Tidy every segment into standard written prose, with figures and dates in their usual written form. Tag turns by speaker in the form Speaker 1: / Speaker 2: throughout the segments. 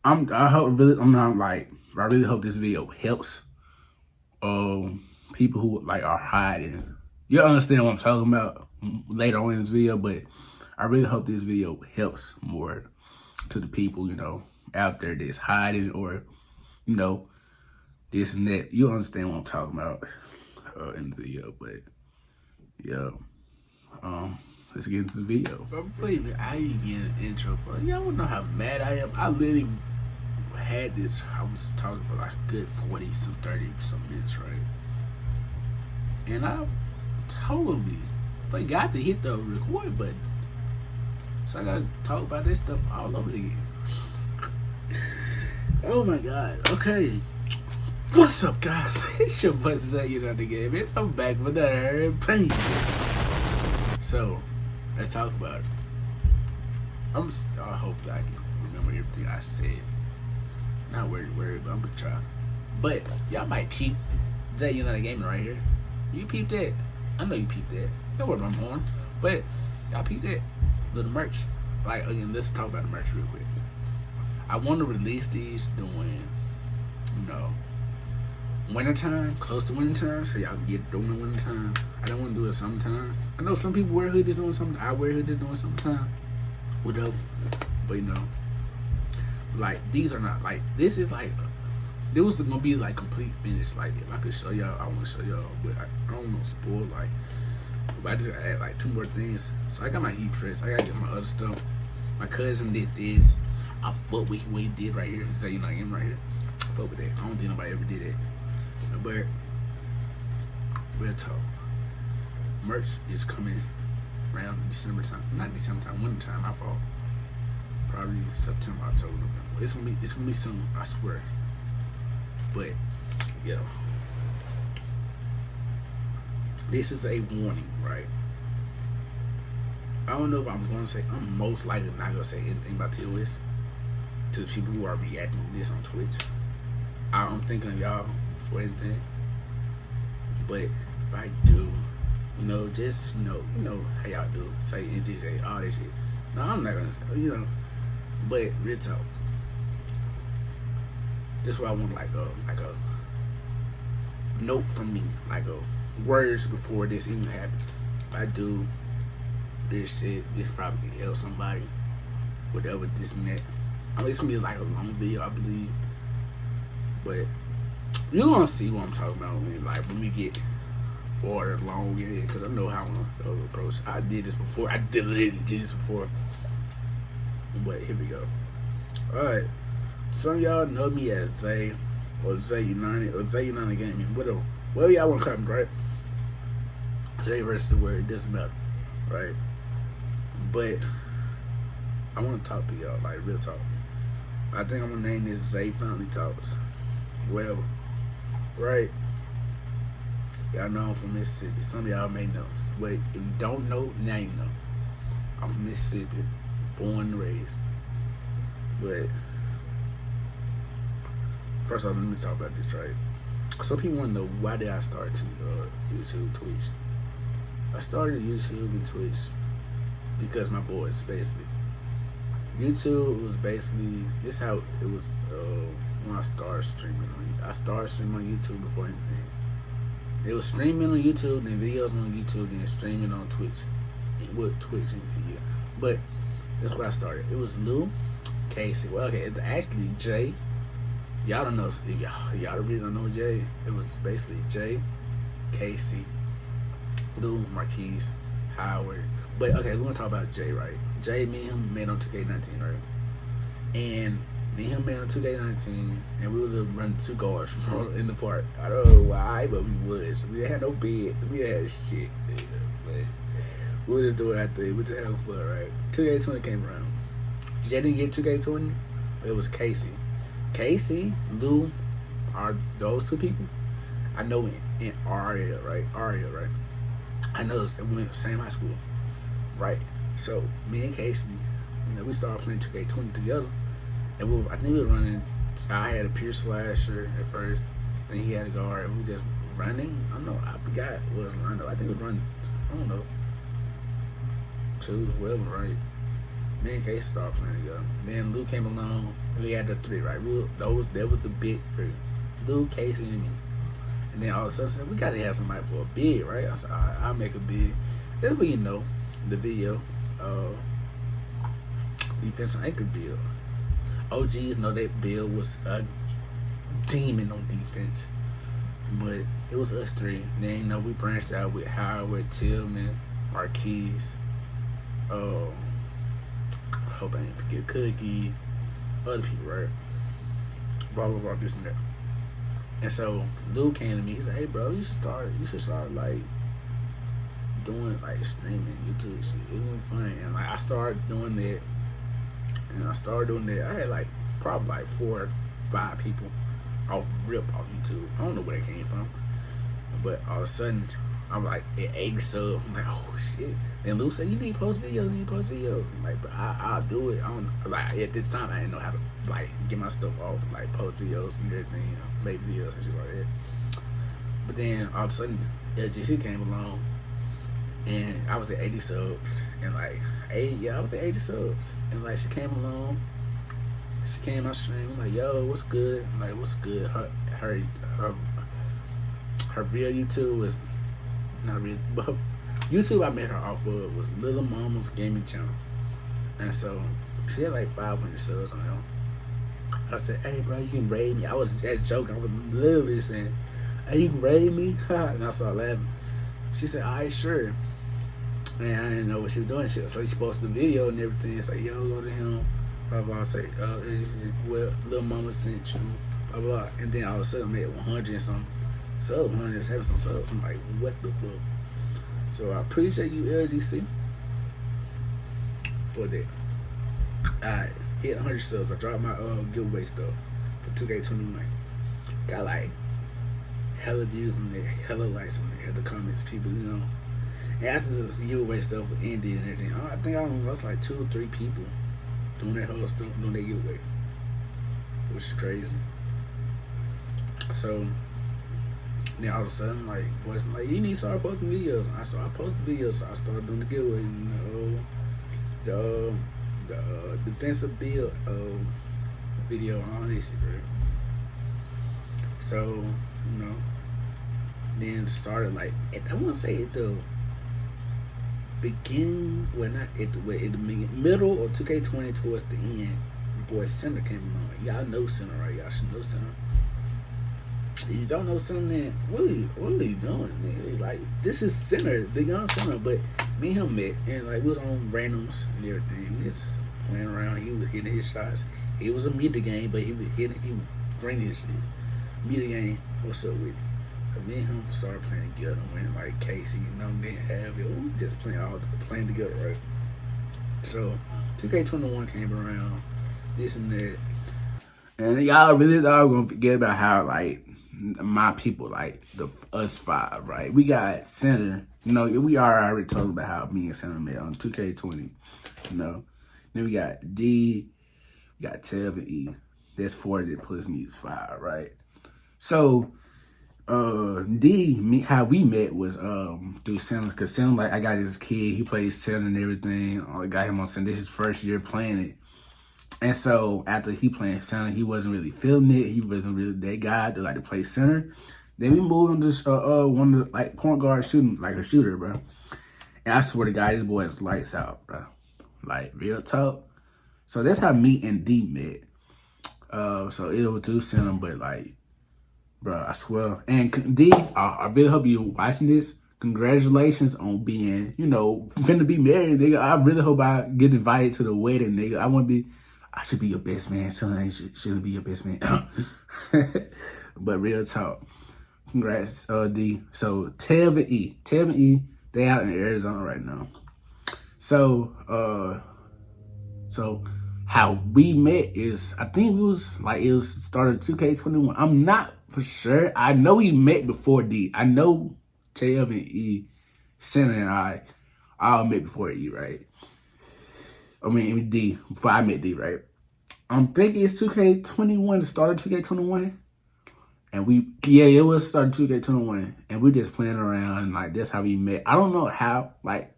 Speaker 1: I really hope this video helps people who like are hiding. You'll understand what I'm talking about later on in this video, but I really hope this video helps more to the people, out there that's hiding or, this and that. You'll understand what I'm talking about in the video, but yeah. Let's get into the video. But before I even get an intro, bro, y'all wanna know how mad I am? I literally had this, I was talking for like a good 40 some 30 some minutes, right? And I totally forgot to hit the record button. So I gotta talk about this stuff all over again. Oh my god, okay. What's up, guys? It's your boy Zay, you know the game, and I'm back with another pain. So, let's talk about it. Hopefully I can remember everything I said. Not worried, but I'm gonna try. But y'all might peep Zay, you know the game right here. You peep that. I know you peep that. Don't worry about my horn. But y'all peep that. Little merch. Like, again, let's talk about the merch real quick. I want to release these during, wintertime, close to wintertime, so y'all can get it during wintertime. I don't want to do it sometimes. I know some people wear hoodies during something. I wear hoodies during sometimes. Whatever. But like, these are not, like, this is like, this was gonna be like complete finish. Like, if I could show y'all, I want to show y'all, but I don't want to spoil, like, but I just add like 2 more things. So I got my heat press, I gotta get my other stuff. My cousin did this. I fuck with what he did right here. So you know him right here. I fuck with that. I don't think nobody ever did that. But real talk, merch is coming around December time. Not December time, winter time. My fault. Probably September, October, November. It's gonna be soon. I swear. But yeah, this is a warning, right? I don't know if I'm gonna say. I'm most likely not gonna say anything about TOS to the people who are reacting to this on Twitch. I'm thinking of y'all for anything, but if I do, just how y'all do, say NGJ, all this shit. No, I'm not gonna say, but real talk. This is what I want, like a note from me, like a words before this even happened. If I do this shit, this probably can help somebody, whatever this and that. It's gonna be like a long video, I believe, but you're gonna see what I'm talking about when we get further along in it, because I know how I'm gonna approach. I did this before. I did this before. But here we go. Alright. Some of y'all know me as Zay or Zay United or Zay United Gaming. Whatever y'all want to come, right? Zay versus the word, it doesn't matter. Right? But I want to talk to y'all, like real talk. I think I'm gonna name this Zay Finally Talks. Well, right? Y'all know I'm from Mississippi. Some of y'all may know. But if you don't know, now you know. I'm from Mississippi, born and raised. But first off, let me talk about this, right? Some people want to know, why did I start to YouTube, Twitch? I started YouTube and Twitch because my boys, basically. YouTube was basically, this how it was when I started streaming. I started streaming on YouTube before anything. It was streaming on YouTube, then videos on YouTube, then streaming on Twitch. With Twitch and video. But that's where I started. It was Lou, Casey. Well, okay, it's actually Jay. Y'all don't know, y'all really don't know Jay. It was basically Jay, Casey, Lou, Marquise, Howard. But okay, we're gonna talk about Jay, right? Jay, me and him met on 2K19, right? And me and him met on 2K19, and we was running 2 guards in the park. I don't know why, but we was. We didn't have no bed. We didn't have shit. But we were just doing our thing. We just having fun, right? 2K20 came around. Jay didn't get 2K20. It was Casey. Casey, Lou, are those 2 people I know in Aria, right? I know we went to the same high school, right? So me and Casey, we started playing 2K20 together, and I think we were running. I had a pure slasher at first, then he had a guard, and we just running. I don't know, I forgot what was lined up. I think it was running, I don't know, 2, whatever, right? Me and Casey started playing together. Then Lou came along. We had the three, right? That was the big three. Lou, Casey, and me. And then all of a sudden, said, we got to have somebody for a bid, right? I said, all right, I'll make a bid. That's when you know the video. Defensive anchor bill. OGs know that Bill was a demon on defense. But it was us three. Then, you know, we branched out with Howard, Tillman, Marquise. I hope I didn't forget Cookie. Other people, right? Blah, blah, blah, this and that. And so, Lou came to me. He said, hey, bro, you should start, like, doing, like, streaming YouTube shit. It was funny. And, like, I started doing that. And I had, like, probably, like, 4 or 5 people off YouTube. I don't know where they came from. But all of a sudden, I'm like at 80 subs. I'm like, oh shit. Then Lou said, you need to post videos. I'm like, but I'll do it. I don't like at this time I didn't know how to like get my stuff off, like post videos and everything, you know, make videos and shit like that. But then all of a sudden LGC came along and I was at 80 subs and like I was at 80 subs. And like she came along. She came on stream. I'm like, yo, what's good? I'm like, what's good? Her real YouTube was not real, but YouTube I met her off of was Little Mama's Gaming Channel, and so she had like 500 subs on her. I said, hey, bro, you can raid me. I was just joking. I was literally saying, hey, you can raid me? And I started laughing. She said, all right, sure. And I didn't know what she was doing. So she posted the video and everything. It's like, yo, go to him. Blah, blah, say, well, Little Mama sent you, blah, blah. And then all of a sudden, I made 100 and some subs, 107 some subs. I'm like, what the fuck? So I appreciate you, LGC, for that. I hit 100 subs. I dropped my giveaway stuff for 2K21. Got like hella views on there, hella likes on there, the comments, people, you know. And after this giveaway stuff ended and everything, I think I lost like 2 or 3 people doing that whole stuff, doing that giveaway, which is crazy. So then all of a sudden, like, boys, like, you need to start posting videos. So I posted videos. So I started doing the giveaway. You know, the defensive build video and all this shit, right? So, you know, then started like I want to say at the beginning, well, not at the middle of 2K20 towards the end. Boy, Center came along. Y'all know Center, right? Y'all should know Center. If you don't know Center, then what are you doing, nigga? Like, this is Center, the young Center. But me and him met, and like we was on randoms and everything. We just playing around. He was hitting his shots. He was a meter game, but he was bringing his shit. Meter game, what's up with it? Me and him started playing together when like Casey, you know, didn't have it. We just playing together, right? So 2K21 came around, this and that. And y'all really thought gonna forget about how like my people, like us 5, right? We got Center, you know, we already told about how me and Center met on 2K20, you know. Then we got D, we got Tev and E. That's 4 that plus me is 5, right? So how we met was through Center, because Center, like, I got this kid, he plays Center and everything. I got him on Center. This is his first year playing it. And so after he playing Center, he wasn't really feeling it. He wasn't really that guy to like to play Center. Then we moved him to one of the like point guard shooting, like a shooter, bro. And I swear to God, this boy is lights out, bro. Like, real talk. So that's how me and D met. So it was through Center, but like, bro, I swear. And D, I really hope you're watching this. Congratulations on being, you know, finna be married, nigga. I really hope I get invited to the wedding, nigga. I should be your best man. Son shouldn't be your best man. But real talk. Congrats, D. So Tev and E, they out in Arizona right now. So how we met is, I think it was started 2K21. I'm not for sure. I know we met before D. I know Tev and E, Center and I all met before E, right? I mean, D, before I met D, right? I'm thinking it's 2K21, the start of 2K21. And it was started 2K21. And we just playing around, and like, that's how we met. I don't know how, like,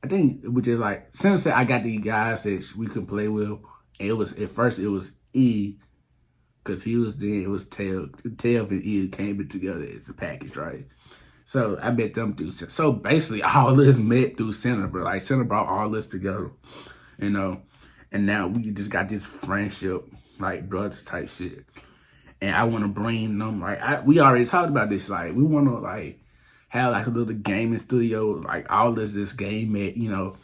Speaker 1: I think it was just like, since I got these guys that we could play with, and it was, at first it was E, because he was then, it was Tail and E came in together as a package, right? So I met them through, so basically all this met through Center, bro. Like Center brought all this together, you know, and now we just got this friendship, like brothers type shit. And I want to bring them, like, we already talked about this, like, we want to, like, have, like, a little gaming studio, like, all this game at, you know,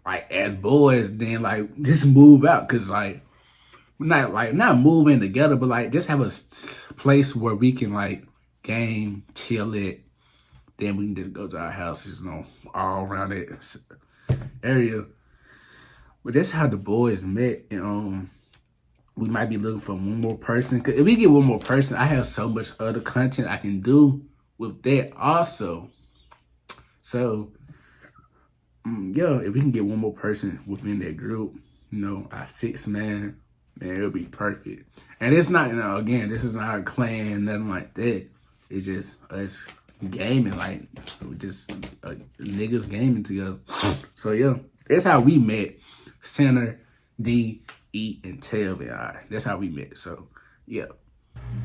Speaker 1: like, as boys, then, like, just move out, because, like, not move in together, but, like, just have a place where we can, like, game, chill it, then we can just go to our houses, you know, all around that area. But that's how the boys met, and, we might be looking for one more person. Cause if we get one more person, I have so much other content I can do with that also. So, yeah, if we can get one more person within that group, you know, our 6-man, man, it'll be perfect. And it's not, you know, again, this is not a clan, nothing like that. It's just us gaming, like, we just niggas gaming together. So, yeah, that's how we met. Center, D, E, and Tail, and I. That's how we met. So, yeah.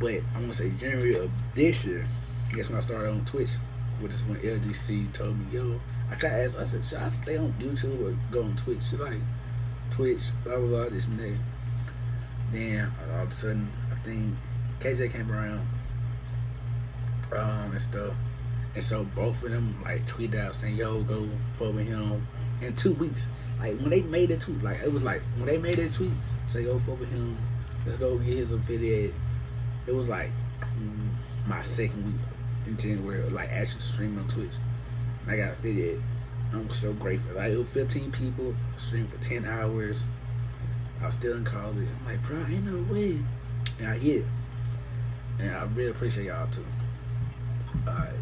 Speaker 1: But I'm gonna say January of this year, that's when I started on Twitch. Which is when LGC told me, yo, I tried to ask, I said, should I stay on YouTube or go on Twitch? She's like, Twitch, blah, blah, blah, this and that. Then, all of a sudden, I think KJ came around, and stuff. And so both of them, like, tweeted out saying, yo, go follow him in 2 weeks. Like, when they made that tweet, like, it was like, when they made that tweet, say, go follow him, let's go get his affiliate. It was like my second week in January, like, actually streaming on Twitch. And I got affiliate. I'm so grateful. Like, it was 15 people, streamed for 10 hours. I was still in college. I'm like, bro, ain't no way. And I get it. And I really appreciate y'all, too. Alright.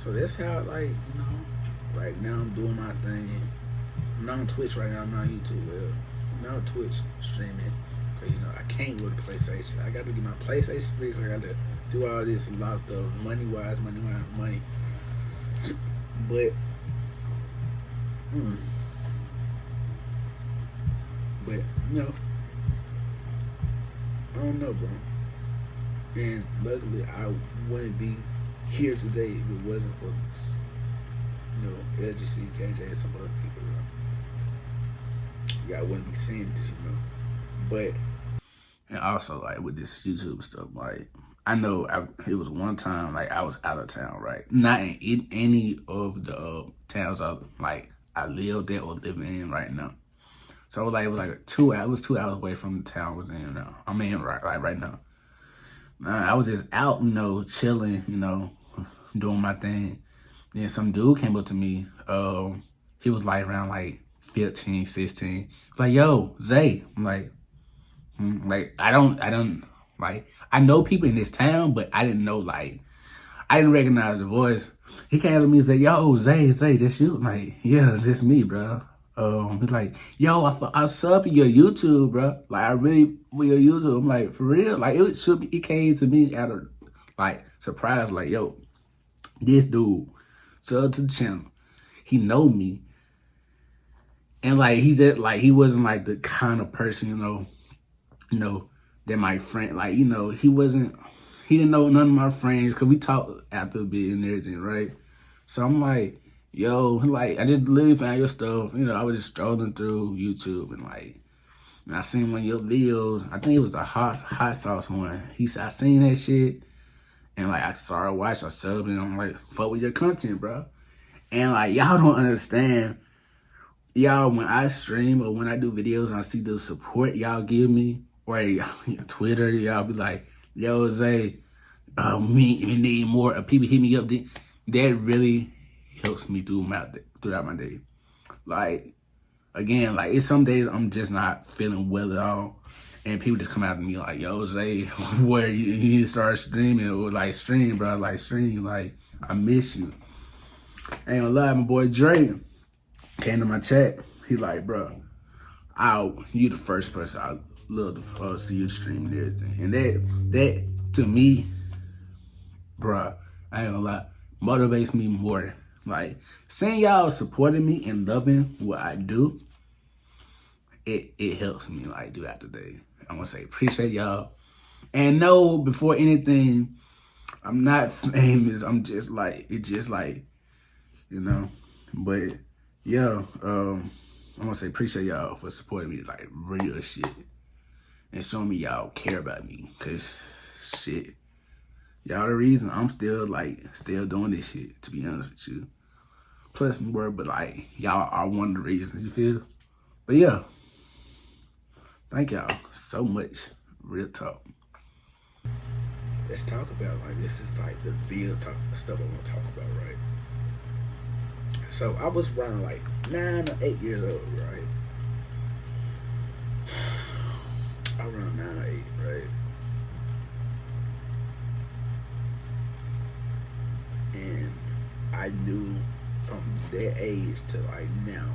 Speaker 1: So that's how, like, you know, right now I'm doing my thing. I'm not on Twitch right now. I'm not on YouTube. Well, I'm not on Twitch streaming because, you know, I can't go to PlayStation. I got to get my PlayStation fixed. I got to do all this, a lot of stuff, money. But, but, you know, I don't know, bro. And luckily, I wouldn't be here today if it wasn't for, you know, LGC, KJ, and some other people, bro. Y'all wouldn't be seeing this, you know. But, and also, like, with this YouTube stuff, like, I know it was one time, like, I was out of town, right? Not in any of the towns I lived in or living in right now. So, like, it was like 2 hours, 2 hours away from the town I was in now. I mean, right now. I was just out, you know, chilling, you know, doing my thing. Then some dude came up to me. He was like around like 15, 16. Like, yo, Zay. I'm like, like, I don't, like, I know people in this town, but I didn't know, like, I didn't recognize the voice. He came to me and said, yo, Zay, that's you? I'm like, yeah, that's me, bro. He's like, yo, I sub your YouTube, bro. Like, I really for your YouTube. I'm like, for real? Like, it came to me out of, like, surprise, like, yo, this dude sub to the channel. He know me. And, like, he wasn't, like, the kind of person, you know, that my friend, like, you know, he didn't know none of my friends, because we talked after a bit and everything, right? So I'm like, yo, like, I just literally found your stuff. You know, I was just strolling through YouTube and, like, and I seen one of your videos. I think it was the hot sauce one. I seen that shit. And, like, I started watching, I subbed, and I'm like, fuck with your content, bro. And, like, y'all don't understand. Y'all, when I stream or when I do videos and I see the support y'all give me, or Twitter, y'all be like, yo, Zay, we need more. People hit me up. That really helps me throughout my day. Like, again, like, it's some days I'm just not feeling well at all. And people just come out to me like, yo, Zay, where you need to start streaming, or like, stream, bro, like, stream, like, I miss you. Ain't gonna lie, my boy Drake came to my chat. He like, bro, you the first person I love to see you stream and everything. And that to me, bro, I ain't gonna lie, motivates me more. Like, seeing y'all supporting me and loving what I do, it helps me, like, throughout the day. I want to say appreciate y'all. And no, before anything, I'm not famous. I'm just like, But yeah, I want to say appreciate y'all for supporting me, like, real shit. And showing me y'all care about me. Because, shit, y'all the reason I'm still doing this shit, to be honest with you. Plus more, but like, y'all are one of the reasons, you feel? But yeah, thank y'all so much. Real talk. Let's talk about, like, this is like the real talk stuff I want to talk about, right? So I was around like 9 or 8 years old, right? Around 9 or 8, right? And I knew from that age to like now,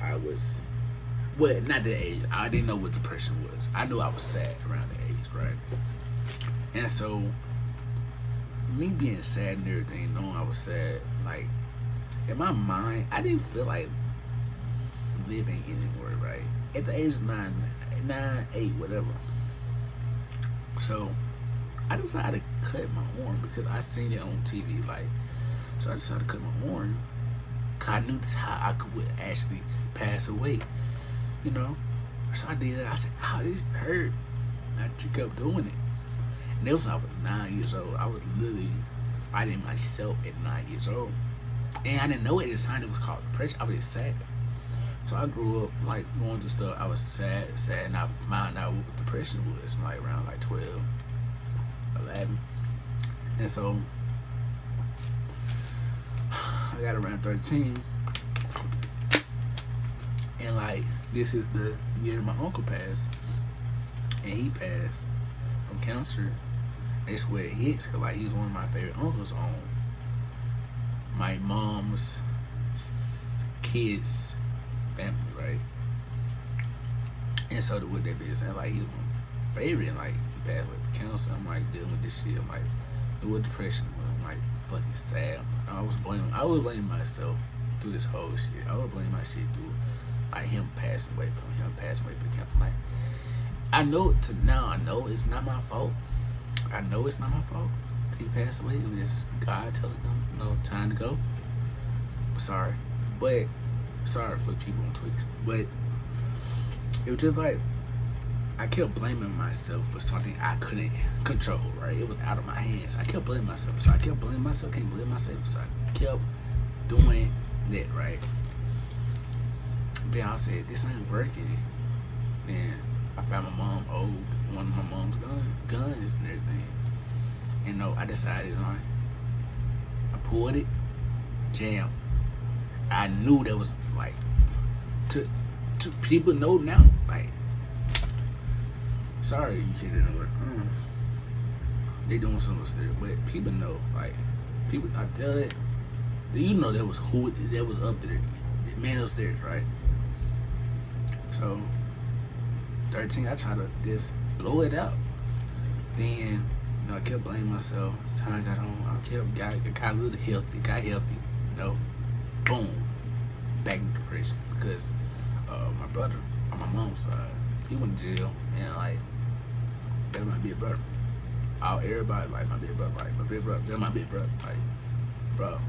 Speaker 1: I was, well, not that age, I didn't know what depression was. I knew I was sad around that age, right? And so, me being sad and everything, knowing I was sad, like, in my mind, I didn't feel like living anymore, right? At the age of 9, 8, whatever. So, I decided to cut my horn because I seen it on TV, like, so I decided to cut my horn because I knew this how I could actually pass away, you know? So I did it. I said, "Oh, this hurt." I just kept doing it. And that was when I was 9 years old. I was literally fighting myself at 9 years old. And I didn't know it at the time. It was called depression. I was just sad. So I grew up, like, going through stuff. I was sad, and I found out what depression was, like, around, like, 12, 11. And so, I got around 13. And, like, this is the year my uncle passed. And he passed from cancer. That's where it hits, because, like, he was one of my favorite uncles on my mom's kids' family, right? And so with that being said, like, he was my favorite, and, like, he passed away from cancer. I'm like dealing with this shit. I'm like, with depression, I'm like fucking sad. I was blaming myself through this whole shit. I was blaming my shit through, like, him passing away from cancer. Like, I know it's not my fault. I know it's not my fault. He passed away. It was just God telling him, time to go. Sorry for the people on Twitch, but it was just like, I kept blaming myself for something I couldn't control, right? It was out of my hands. I kept blaming myself, so I kept blaming myself, can't blame myself, so I kept doing that, right? Then I said, this ain't working. And I found my mom one of my mom's guns and everything. And I decided on, I pulled it, jam. I knew that was, like, to people know now, like, sorry you hear that, they doing something stupid, but people know, like, people, I tell it, you know that was who that was up there, the man upstairs, right? So 13, I tried to just blow it out. Then, I kept blaming myself. Time got on, I got a little healthy, boom, back in depression. Because my brother on my mom's side, he went to jail, and, like, that my big brother. Everybody like my big brother, they're my big brother, like, bro.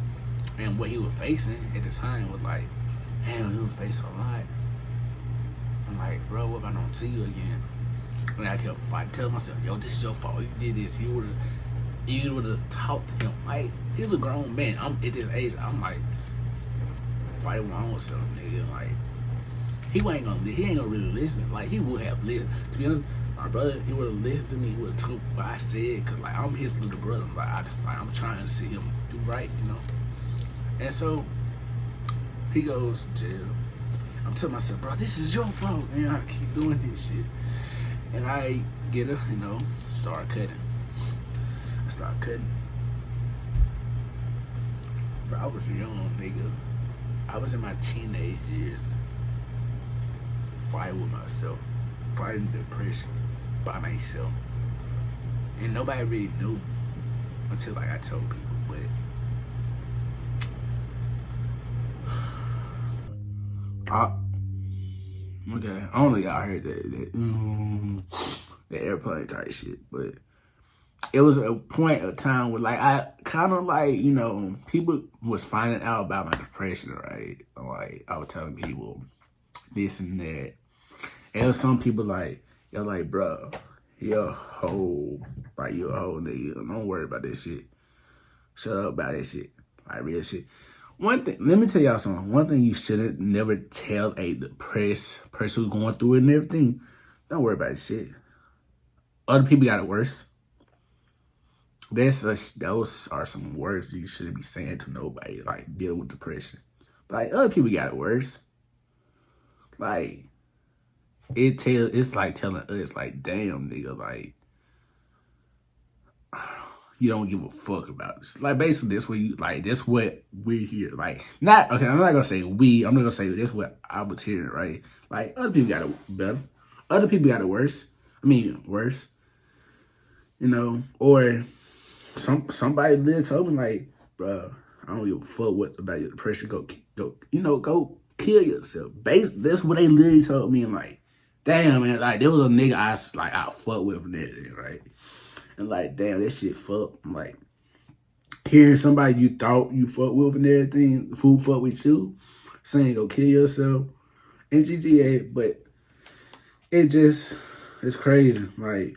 Speaker 1: And what he was facing at the time was like, damn, he was facing a lot. I'm like, bro, what if I don't see you again? And I kept telling myself, yo, this is your fault. You did this. You would have talked to him. Like, he's a grown man. I'm at this age. I'm like fighting my own self, nigga. Like, he ain't gonna really listen. Like, he would have listened. To be honest, my brother, he would have listened to me. He would have took what I said, cause, like, I'm his little brother. Like, I'm trying to see him do right, And so he goes to jail. I'm telling myself, bro, this is your fault, man. I keep doing this shit. And I get her, start cutting. I start cutting. Bro, I was young, nigga. I was in my teenage years. Fighting with myself. Fighting depression by myself. And nobody really knew until, like, I told people. But Okay, I don't know y'all heard the airplane type shit, but it was a point of time where like I kind of like, you know, people was finding out about my depression, right? Like I was telling people this and that. And there was some people like, you're like, bro, you're a whole nigga. Don't worry about this shit. Shut up about that shit. Like real shit. One thing, let me tell y'all something. One thing you shouldn't never tell a depressed person who's going through it and everything, don't worry about this shit. Other people got it worse. Those are some words you shouldn't be saying to nobody, like dealing with depression. But like other people got it worse. Like it's like telling us, like, damn nigga, like you don't give a fuck about this. Like basically that's what we're here. Like I'm not gonna say we, I'm not gonna say that's what I was hearing, right? Like other people got it better. Other people got it worse. I mean worse. You know, or somebody literally told me like, bro, I don't give a fuck what about your depression. Go kill yourself. That's what they literally told me. And like, damn man, like there was a nigga I fuck with and everything, right? And like, damn, that shit fuck. I'm like, hearing somebody you thought you fuck with and everything, who fuck with you, saying go kill yourself in GTA, but it's crazy. Like,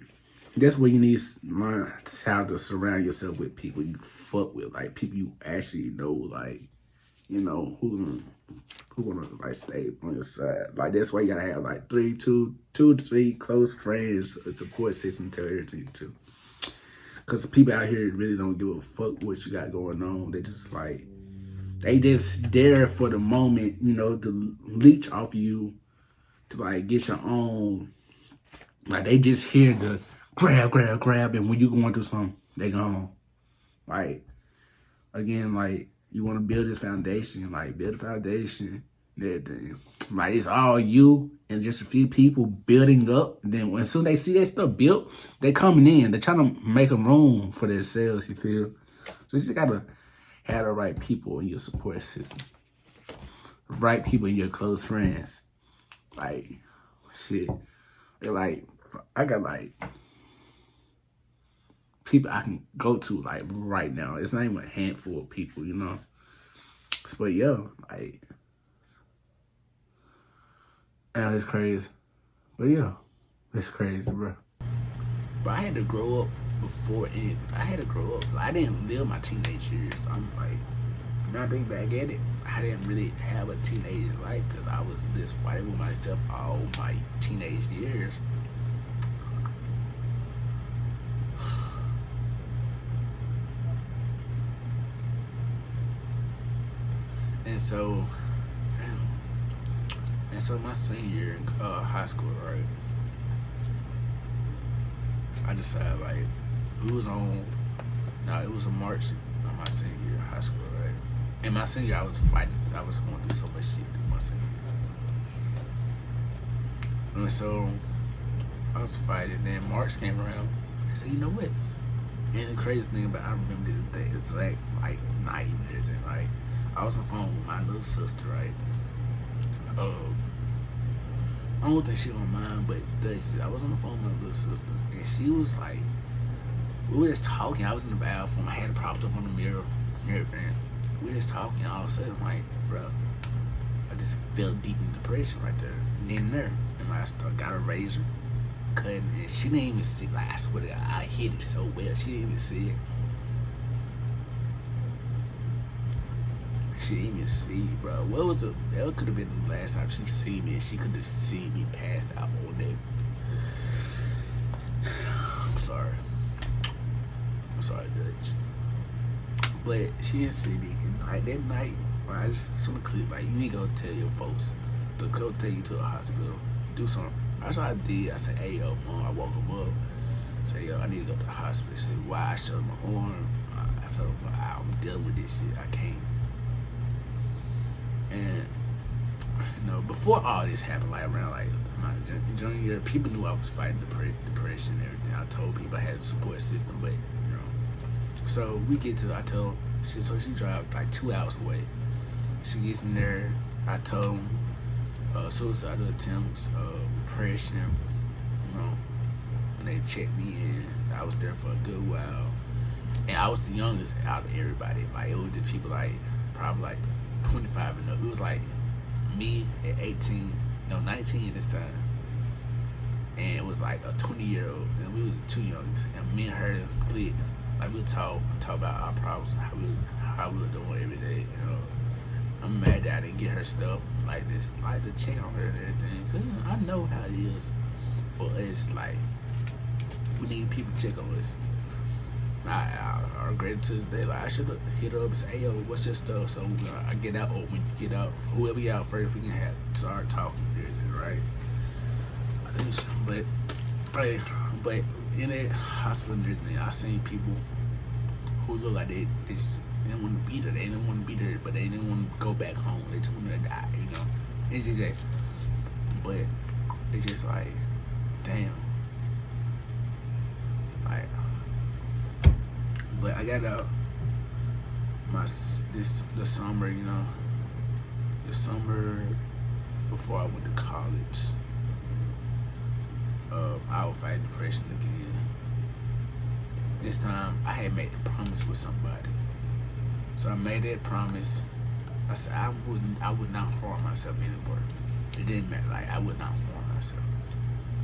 Speaker 1: that's where you need to learn how to surround yourself with people you fuck with, like people you actually know, like, you know, who gonna like stay on your side. Like that's why you gotta have like two to three close friends, a support system to everything too. Cause the people out here really don't give a fuck what you got going on. They just there for the moment, you know, to leech off you, to like get your own. Like they just here to grab, and when you going through something, they gone. Like again, like you want to build this foundation, like build a foundation, and everything. Like it's all you and just a few people building up. And then as soon as they see that stuff built, they coming in. They're trying to make a room for themselves. You feel? So you just gotta have the right people in your support system, the right people in your close friends. Like shit, they're like I got like people I can go to like right now. It's not even a handful of people, you know. But yo, like, yeah, it's crazy. But yeah, it's crazy, bro. But I had to grow up before it. I had to grow up. I didn't live my teenage years. I'm like, when I think back at it, I didn't really have a teenage life because I was just fighting with myself all my teenage years. And so my senior year in high school, right? I decided like it was in March of my senior year in high school, right? In my senior year, I was fighting. I was going through so much shit through my senior year. And so I was fighting. Then March came around. I said, you know what? And the crazy thing about I remember the day, it's like night and everything, right? I was on the phone with my little sister, right? I don't think she don't mind, but I was on the phone with my little sister, and she was like, we were just talking. I was in the bathroom. I had it propped up on the mirror and everything. We were just talking. All of a sudden, I'm like, bro, I just fell deep in depression right there. And then there, and I got a razor, cutting, and she didn't even see. Like I swear to God, I hit it so well. She didn't even see it. She didn't even see, bro. That could have been the last time she seen me, and she could have seen me passed out on that. I'm sorry, Dutch. But she didn't see me. And like that night, I just saw the clip. Like, you need to go tell your folks to go take you to a hospital, do something. That's what I did. I said, hey, yo, mom, I woke him up. I said, yo, I need to go to the hospital. She said, why? I showed my arm. I said, I'm dealing with this shit. I can't. And you know, before all this happened, like around like my junior year, people knew I was fighting depression and everything. I told people I had a support system, but you know. So we get to, I told, so she drives like 2 hours away. She gets in there. I told him, suicidal attempts, depression. You know, when they checked me in, I was there for a good while, and I was the youngest out of everybody. Like it was just people like probably like 25 and up. It was like me at 18, no 19 this time, and it was like a 20-year-old, and we was the two youngest, and me and her clicked. Like we talk about our problems, how we were doing every day. You know, I'm mad that I didn't get her stuff like this, like the check on her and everything. Cause I know how it is for us. Like we need people to check on us. I regret it to this day. Like I should have hit her up and say, "Hey yo, what's your stuff?" So I get out, or when you get out, whoever get out first, we can have start talking, right? I think so. But in that hospital and everything, I seen people who look like they just didn't want to be there. They didn't want to be there, but they didn't want to go back home. They just wanted to die. You know, it's just that. But it's just like, damn. Like. But I got out the summer, you know, the summer before I went to college. I was fighting depression again. This time I had made a promise with somebody, so I made that promise. I said I would not harm myself anymore. It didn't matter. Like I would not harm myself.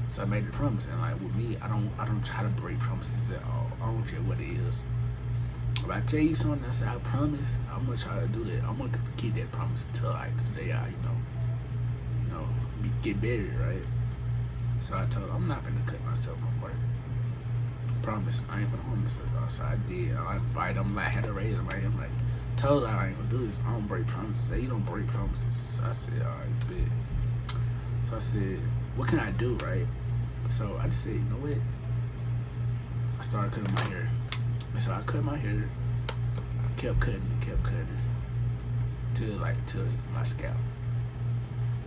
Speaker 1: So I made the promise, and like with me, I don't try to break promises at all. I don't care what it is. If I tell you something, I say I promise, I'm gonna try to do that. I'm gonna keep that promise until like the day I, get buried, right? So I told her I'm not finna cut myself no more. Promise, I ain't finna harm myself. So I did. I invited them, like had to raise them. I'm like, told her I ain't gonna do this. I don't break promises. Say you don't break promises. So I said, alright, bet. So I said, what can I do, right? So I just said, you know what? I started cutting my hair. And so I cut my hair. I kept cutting till my scalp.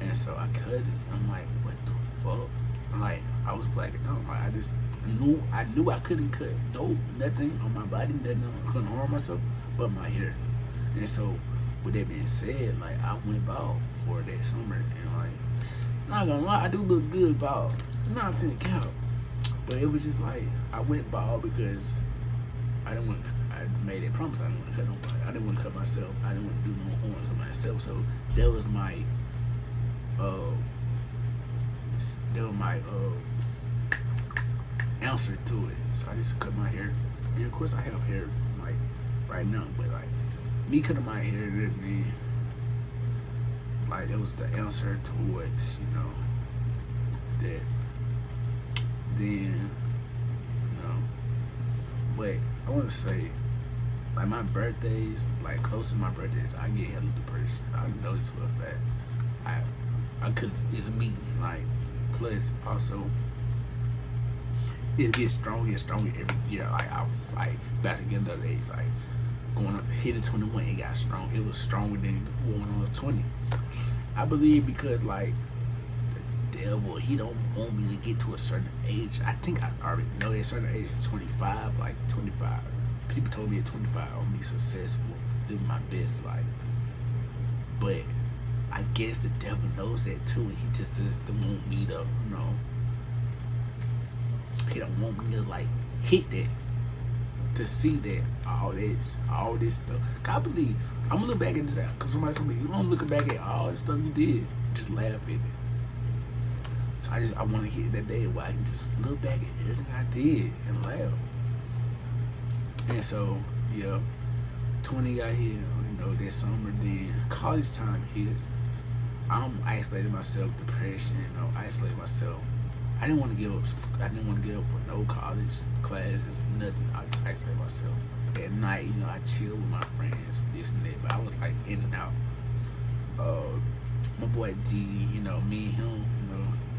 Speaker 1: And so I cut it. I'm like, what the fuck? I'm like, I was blacking out. Like I knew I couldn't cut nothing on my body, nothing. I couldn't harm myself, but my hair. And so with that being said, like I went bald for that summer, and like, not gonna lie, I do look good bald. I'm not finna count, but it was just like I went bald because I made that promise. I didn't want to cut nobody. I didn't want to cut myself. I didn't want to do no harm to myself. So that was my answer to it. So I just cut my hair. And of course I have hair like right now, but like me cutting my hair, like it was the answer towards, that then, but I want to say, like my birthdays, like close to my birthdays, I get hella depressed. I know this for a fact. Cause it's me, like, plus also, it gets stronger and stronger every year. Like back again the other days, like going up, hitting 21, it got strong. It was stronger than going on 20. I believe because like the devil, he don't want me to get to a certain age. I think I already know that a certain age is 25, like 25. People told me at 25 I would be successful, living my best life. But I guess the devil knows that too, and he just doesn't want me to, he don't want me to like hit that, to see that all this stuff. I believe I'm gonna look back at this, because somebody told me you don't look back at all the stuff you did, just laugh at it. So I want to hit that day where I can just look back at everything I did and laugh. And so, yeah, 20 got here, that summer. Then college time hits. I'm isolating myself, depression, isolating myself. I didn't want to give up. I didn't want to get up for no college classes, nothing. I just isolated myself. At night, I chill with my friends, this and that. But I was like in and out. My boy D, me and him,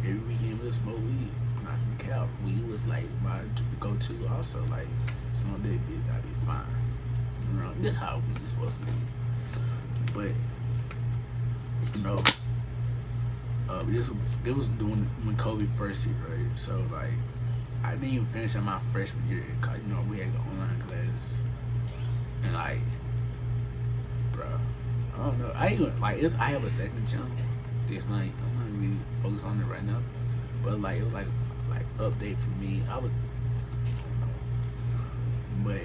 Speaker 1: every weekend we'll smoke weed. Not from the cow. Weed was like my go-to. Also, like smoke that bitch, I'd be fine. That's how weed is supposed to be. But it was doing when COVID first hit, right? So like I didn't even finish my freshman year, cause we had online classes, and like, bro, I don't know. I have a second channel. This night I'm really focus on it right now. But like it was like update for me. I was, but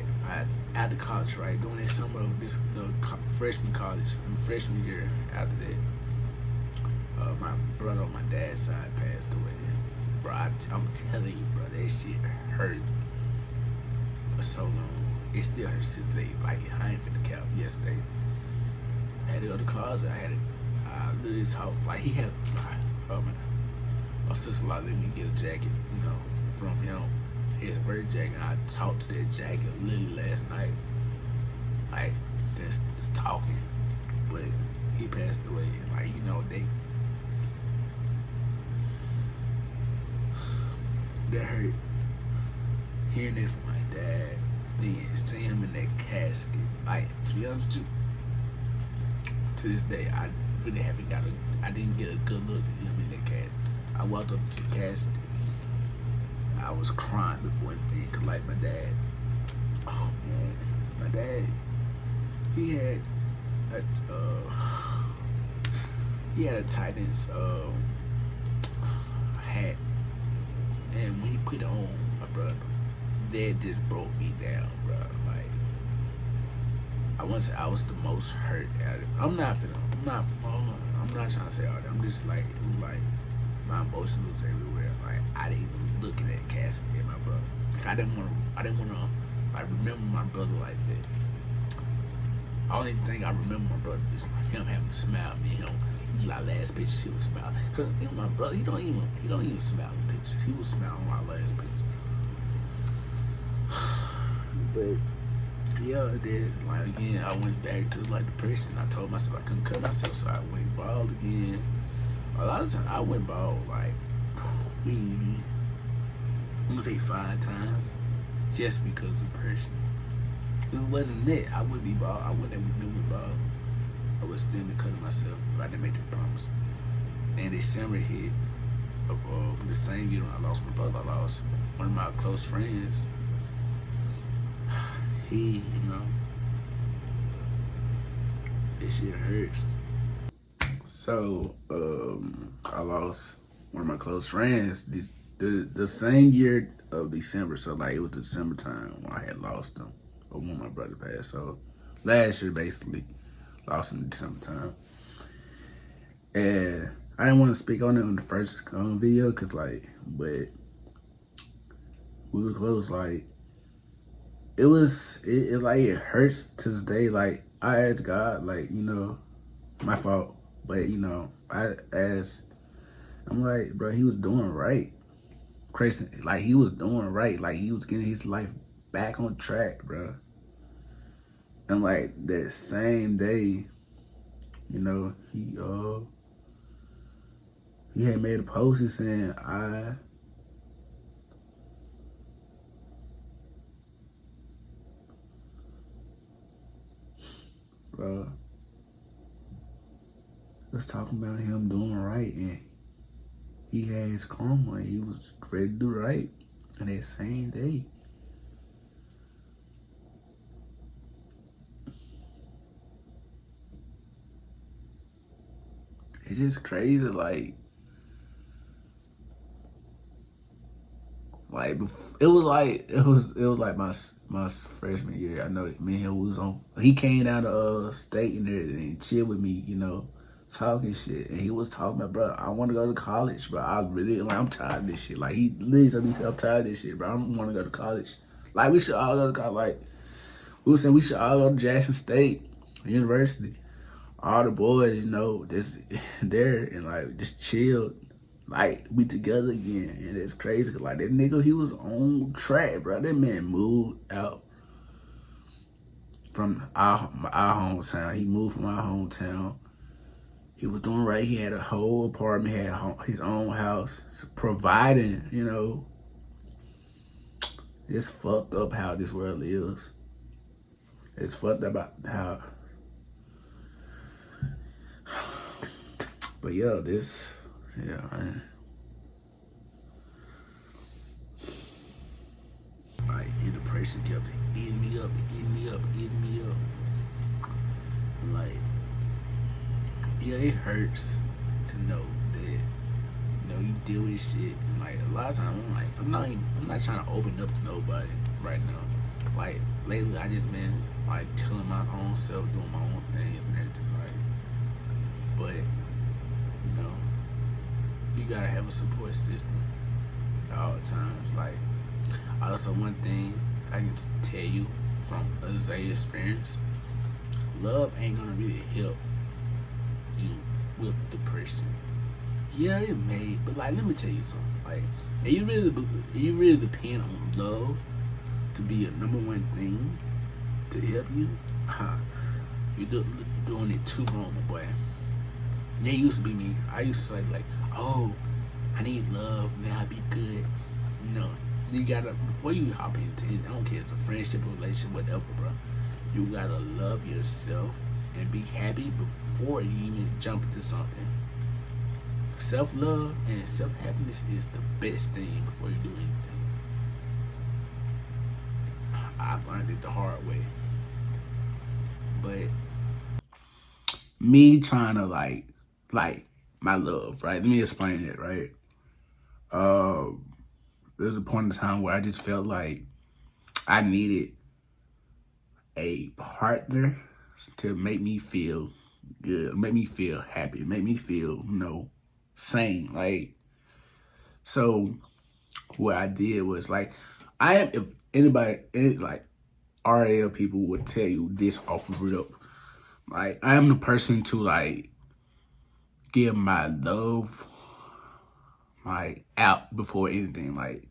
Speaker 1: after college, right, during that summer of the freshman college, freshman year after that, my brother on my dad's side passed away. Bro, I'm telling you, bro, that shit hurt for so long. It still hurts today. Like, I ain't finna cap. Yesterday, I had to go to the closet. I literally talked. Like, he had, my sister-in-law let me get a jacket, from him. His bird jacket. And I talked to that jacket literally last night. Like, just talking. But he passed away. And, like, that hurt. Hearing it from my dad, then seeing him in that casket. Like, to be honest with you, to this day, I really I didn't get a good look at him in that casket. I walked up to the casket. I was crying before anything, cause like my dad, oh man, my dad, he had a Titans hat, and when he put it on, my brother, that just broke me down, bro. Like, I want to say I was the most hurt out of it. I'm not trying to say all that. I'm just like, it was like my emotions was everywhere. Like, I didn't even look at that casket at my brother. I didn't want to like remember my brother like that. The only thing I remember my brother is like him having a smile at me. He like last picture, he was smiling. Cause my brother, he don't even smile in pictures. He was smiling on my last picture. But yeah, then like again, I went back to like depression. I told myself I couldn't cut myself, so I went bald again. A lot of times I went bald like I'm gonna say 5 times, just because of depression. If it wasn't that, I wouldn't be bald. I wouldn't have been bald. I would still be cutting myself if I didn't make the promise. And December hit of the same year when I lost my brother. I lost one of my close friends. He, this shit hurts. So, I lost one of my close friends the same year of December. So, like, it was December time when I had lost him, or when my brother passed. So, last year, basically, lost him in December time. And I didn't want to speak on it on the first video, cause like, but we were close. Like, it hurts to this day. Like, I asked God, like, my fault, but I'm like, bro, he was doing right. Crazy, like he was doing right. Like, he was getting his life back on track, bro. And like that same day, he had made a post saying, bro, was talking about him doing right, and he had his karma, and he was ready to do right. And that same day, it's just crazy. Like it was like my freshman year. I know me and him was on. He came down to state and chill with me, talking shit. And he was talking about, bro, I want to go to college, bro. I'm tired of this shit. Like, he literally told me, I'm tired of this shit, bro. I don't want to go to college. Like, we should all go to college. Like, we were saying we should all go to Jackson State University. All the boys, just there and like just chilled. Like, we together again, and it's crazy. Like, that nigga, he was on track, bro. That man moved out from our hometown. He moved from our hometown. He was doing right. He had a whole apartment, he had his own house, providing, It's fucked up how this world is. It's fucked up how. But yeah, man. Like, the depression kept eating me up. Like, yeah, it hurts to know that you deal with shit, and like a lot of times I'm not trying to open up to nobody right now. Like lately, I just been like chilling my own self, doing my own things and everything. Like, but you gotta have a support system at all times. Like, also one thing I can tell you from a Zay experience, love ain't gonna really help you with depression. Yeah, it may, but like, let me tell you something. Like, you really depend on love to be a number one thing to help you, you're doing it too wrong, my boy. That used to be me. I used to say like, oh, I need love, now I be good. No, you gotta, before you hop into it, I don't care if it's a friendship, a relationship, whatever, bro. You gotta love yourself and be happy before you even jump into something. Self-love and self-happiness is the best thing before you do anything. I learned it the hard way. But me trying to like my love, right? Let me explain it, right? There's a point in time where I just felt like I needed a partner to make me feel good, make me feel happy, make me feel, sane. Like, so what I did was like, if anybody, like RL people would tell you this off the rip, like I am the person to like give my love like out before anything. Like,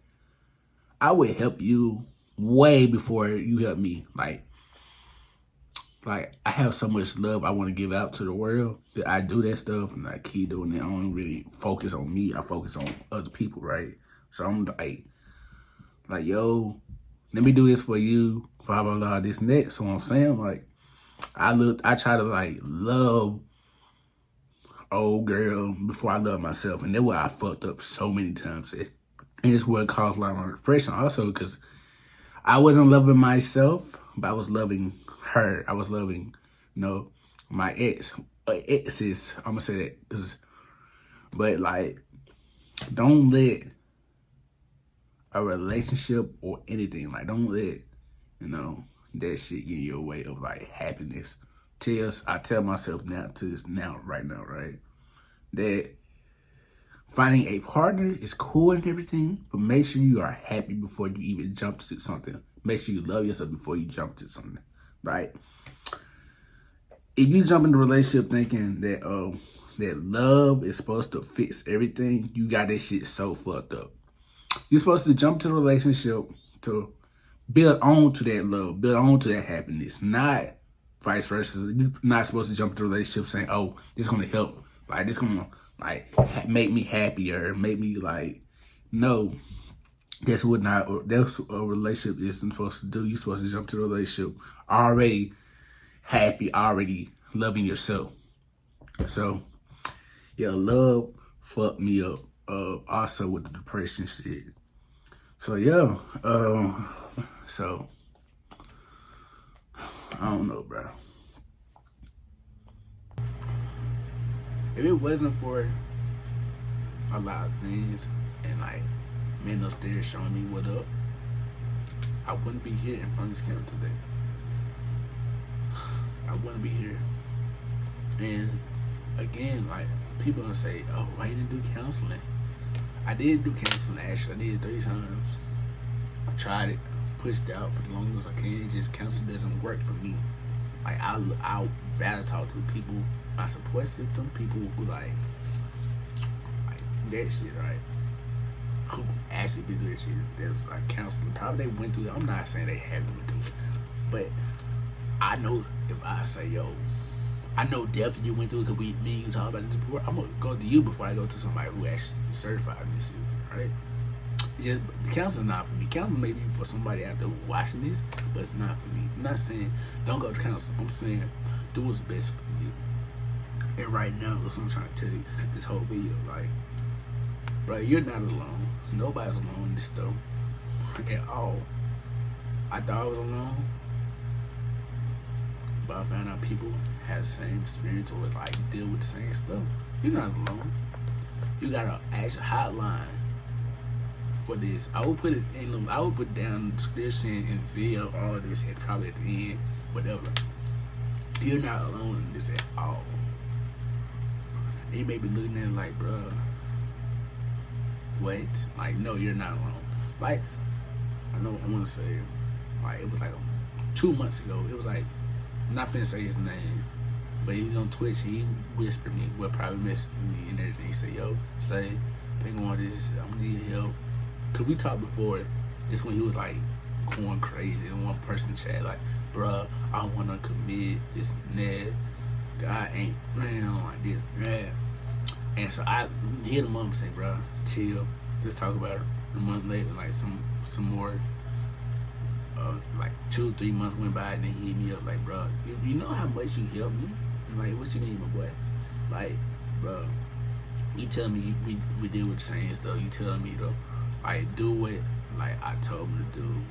Speaker 1: I would help you way before you help me. Like I have so much love I want to give out to the world that I do that stuff and I keep doing it. I don't really focus on me. I focus on other people, right? So I'm like, yo, let me do this for you, blah, blah, blah, this and that. So I'm saying, like, I try to like love old girl before I love myself. And that's why I fucked up so many times. And it's what caused a lot of my depression also, because I wasn't loving myself, but I was loving her. I was loving, my exes. I'm gonna say that, but like, don't let a relationship or anything, like, don't let that shit get in your way of like happiness. I tell myself right now, right, that finding a partner is cool and everything, but make sure you are happy before you even jump to something. Make sure you love yourself before you jump to something, right? If you jump into a relationship thinking that that love is supposed to fix everything, you got this shit so fucked up. You're supposed to jump to the relationship to build on to that love, build on to that happiness, not vice versa. You're not supposed to jump to the relationship saying, oh, this is going to help. Like, this is going to like make me happier, make me like, no. That's what a relationship isn't supposed to do. You're supposed to jump to the relationship already happy, already loving yourself. So, yeah, love fucked me up. Also with the depression shit. So yeah, so I don't know, bro. If it wasn't for a lot of things and like men upstairs showing me what up, I wouldn't be here in front of this camera today. I wouldn't be here. And again, like, people gonna say, oh, why you didn't do counseling? I did do counseling, actually. I did it 3 times. I tried it, pushed out for the longest I can. Just counseling doesn't work for me. Like, I'll rather talk to people, my support system, people who like that shit, right? Who actually been doing shit. There's like counseling. Probably they went through it. I'm not saying they haven't went through it, but I know if I say, yo, I know definitely you went through it because me and you talked about this before. I'm gonna go to you before I go to somebody who actually certified in this shit, right? It's just, the counseling's not for me. Counseling may be for somebody out there watching this, but it's not for me. I'm not saying don't go to counseling. I'm saying do what's best for you. And right now, that's what I'm trying to tell you. This whole video, like, bro, you're not alone. Nobody's alone in this stuff at all. I thought I was alone, but I found out people have the same experience or like deal with the same stuff. You're not alone. You got an actual hotline for this. I will put it in. I will put down the description and video all of this, and probably at the end, whatever. You're not alone in this at all. And you may be looking at it like, bruh, what? Like, no, you're not alone. Like, I know I want to say, like, it was like 2 months ago. It was like, I'm not finna say his name, but he's on Twitch. He whispered me, well, probably messaged me and everything. He said, yo, Zay, they going this. I'm gonna need help. Cause we talked before. It's when he was like going crazy in one person chat, like, bruh, I wanna commit this and that. God ain't playing like this, man. And so I hit him up and say, bruh, chill. Let's talk about it. A month later, like some more. Like 2 or 3 months went by, and then he hit me up like, bro, you know how much you helped me? I'm like, what you mean, my boy? Like, bro, you tell me we deal with the same stuff. You tell me to like do what like I told him to do,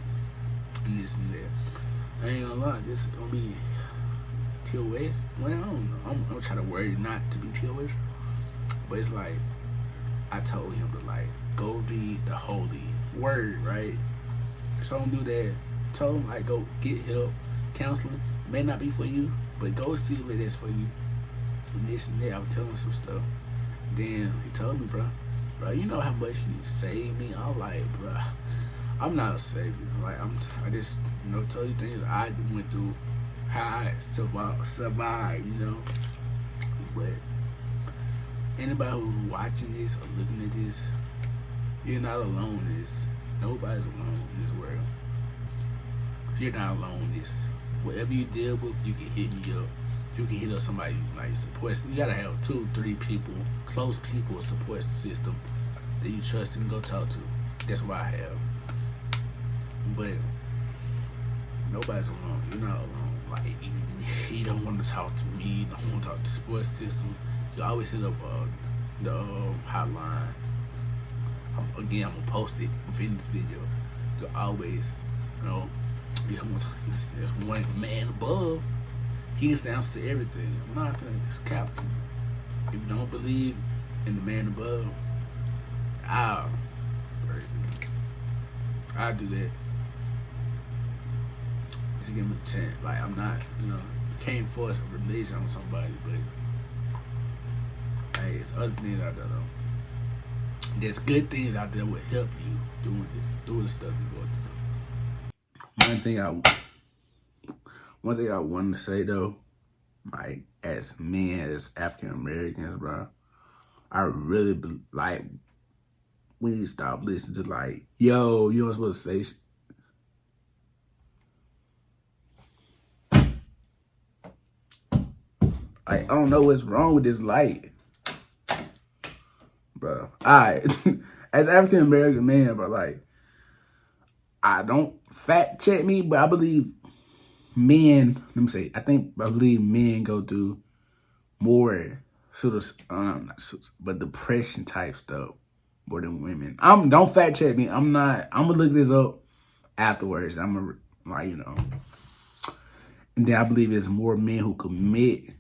Speaker 1: and this and that. I ain't gonna lie, this is gonna be TOS. Well, I don't know. I'm trying to word it not to be TOS, but it's like I told him to like go read the holy word, right? So don't do that. Told him like go get help, counseling. It may not be for you, but go see if it is for you. And this and that. I was telling him some stuff. Then he told me, bro, you know how much you saved me. I'm like, bro, I'm not a savior. Like I just tell you things I went through, how I survived, But anybody who's watching this or looking at this, you're not alone in this. Nobody's alone in this world. You're not alone in this. Whatever you deal with, you can hit me up. You can hit up somebody like support. You gotta have 2, 3 people, close people, support system that you trust and go talk to. That's what I have. But nobody's alone. You're not alone. Like you don't want to talk to me. You don't want to talk to the support system. You always hit up the hotline. I'm gonna post it within this video. You always, you don't want to. There's one man above. He stands to everything. I'm not saying it's captain. If you don't believe in the man above, I'll do that. Just give him a chance. Like I'm not, can't force a religion on somebody, but hey, it's other things out there though. There's good things out there will help you doing the stuff you go through. One thing I want to say though, like as men, as African Americans, bro, I really like we need to stop listening to like, yo, you don't supposed to say. Like I don't know what's wrong with this light. Bro, as African American man, bro, like, I don't fact check me, but I believe men. I believe men go through more but depression type stuff more than women. Don't fact check me. I'm gonna look this up afterwards. I'm gonna and then I believe it's more men who commit,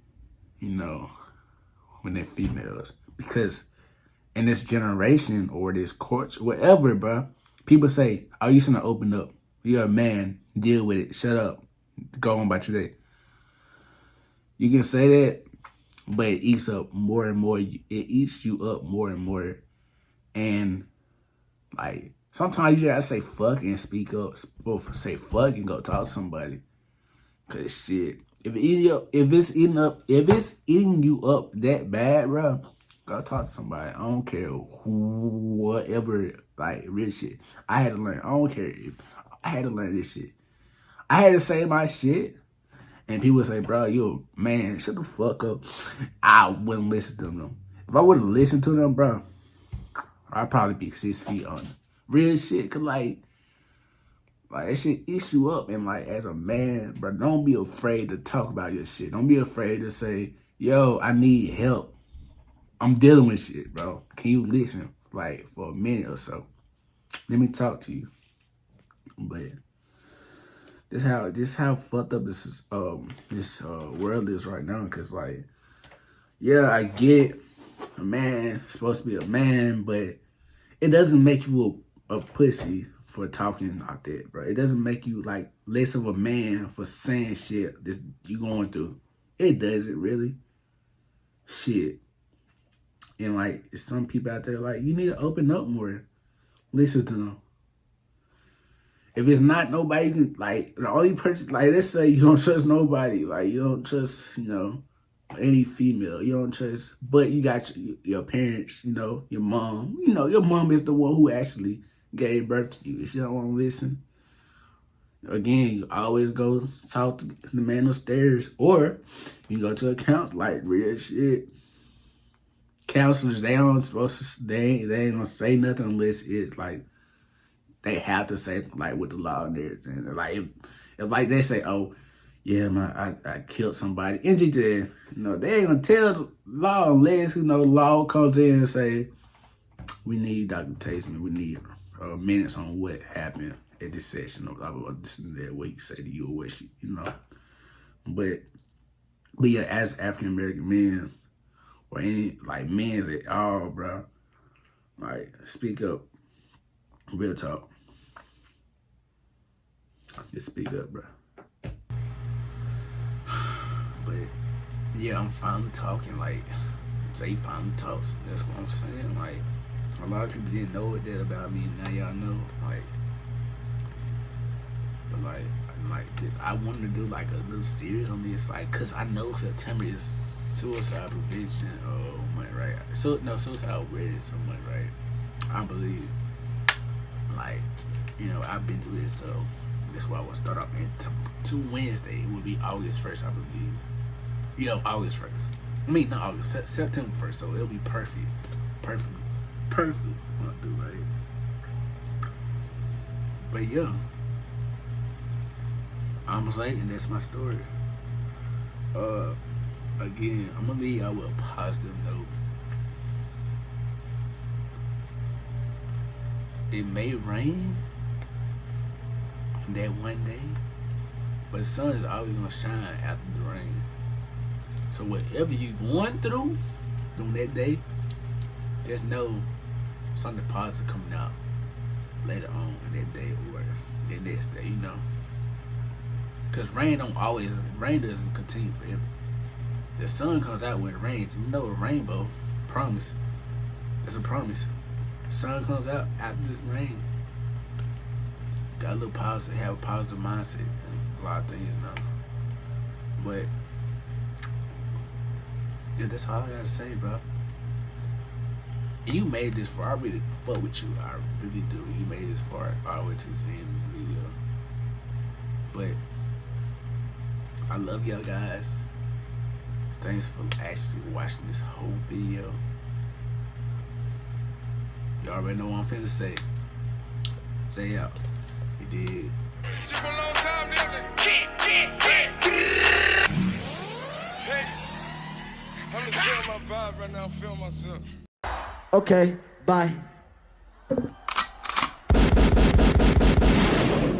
Speaker 1: when they're females because. In this generation or this culture, whatever, bro, people say, oh, you shouldn't open up. You're a man. Deal with it. Shut up. Go on about your day. You can say that, but it eats up more and more. It eats you up more and more. And, like, sometimes you gotta say fuck and speak up. Or say fuck and go talk to somebody. Because, shit, if it's eating you up that bad, bro, go talk to somebody. I don't care whatever, like, real shit. I had to learn. I don't care if I had to learn this shit. I had to say my shit. And people say, bro, you man, shut the fuck up. I wouldn't listen to them. If I would have listened to them, bro, I'd probably be 6 feet under. Real shit. Cause like that shit eats you up. And like, as a man, bro, don't be afraid to talk about your shit. Don't be afraid to say, yo, I need help. I'm dealing with shit, bro. Can you listen, like, for a minute or so? Let me talk to you. But this how fucked up this world is right now. Cause like, yeah, I get a man is supposed to be a man, but it doesn't make you a pussy for talking like that, bro. It doesn't make you like less of a man for saying shit that you going through. It doesn't really. Shit. And like some people out there, like, you need to open up more. Listen to them. If it's not nobody, you can, like, the only person, like, let's say you don't trust nobody, like, you don't trust, any female, you don't trust, but you got your parents, your mom, your mom is the one who actually gave birth to you. If you don't want to listen, again, you always go talk to the man upstairs, or you go to a counselor, like, real shit. Counselors, they ain't gonna say nothing unless it's like they have to say, like, with the law and everything. Like if like they say, oh yeah, I killed somebody, NGT, they ain't gonna tell the law unless law comes in and say we need documentation, we need minutes on what happened at this session, or blah blah blah, this and that, what he said to you or what she, But yeah, as African American men, or any, like, men's at all, bro, like, speak up. Real talk. Just speak up, bro. But yeah, I'm finally talking, like, Zay Finally Talks. That's what I'm saying. Like, a lot of people didn't know that about me, now y'all know. Like, but like I wanted to do like a little series on this, like, cause I know September is suicide prevention month, right? So no, suicide awareness month, right? I believe, like, I've been through this, so that's why I want to start off to Wednesday. It will be August 1st, I believe. August 1st. I mean, not August, September 1st. So it'll be perfect what I do, right? But yeah, I'm Zay, and that's my story. Again, I'm gonna leave y'all with a positive note. It may rain on that one day, but the sun is always gonna shine after the rain. So whatever you going through during that day, just know something positive coming out later on in that day or the next day, Cause rain doesn't continue forever. The sun comes out when it rains. A rainbow, promise. It's a promise. Sun comes out after this rain. Got a little positive, have a positive mindset, and a lot of things now. But yeah, that's all I gotta say, bro. And you made this far. I really fuck with you. I really do. You made this far all the way to the end of the video. But I love y'all guys. Thanks for actually watching this whole video. You already know what I'm finna say. Zay out. You dig?
Speaker 2: Okay, bye.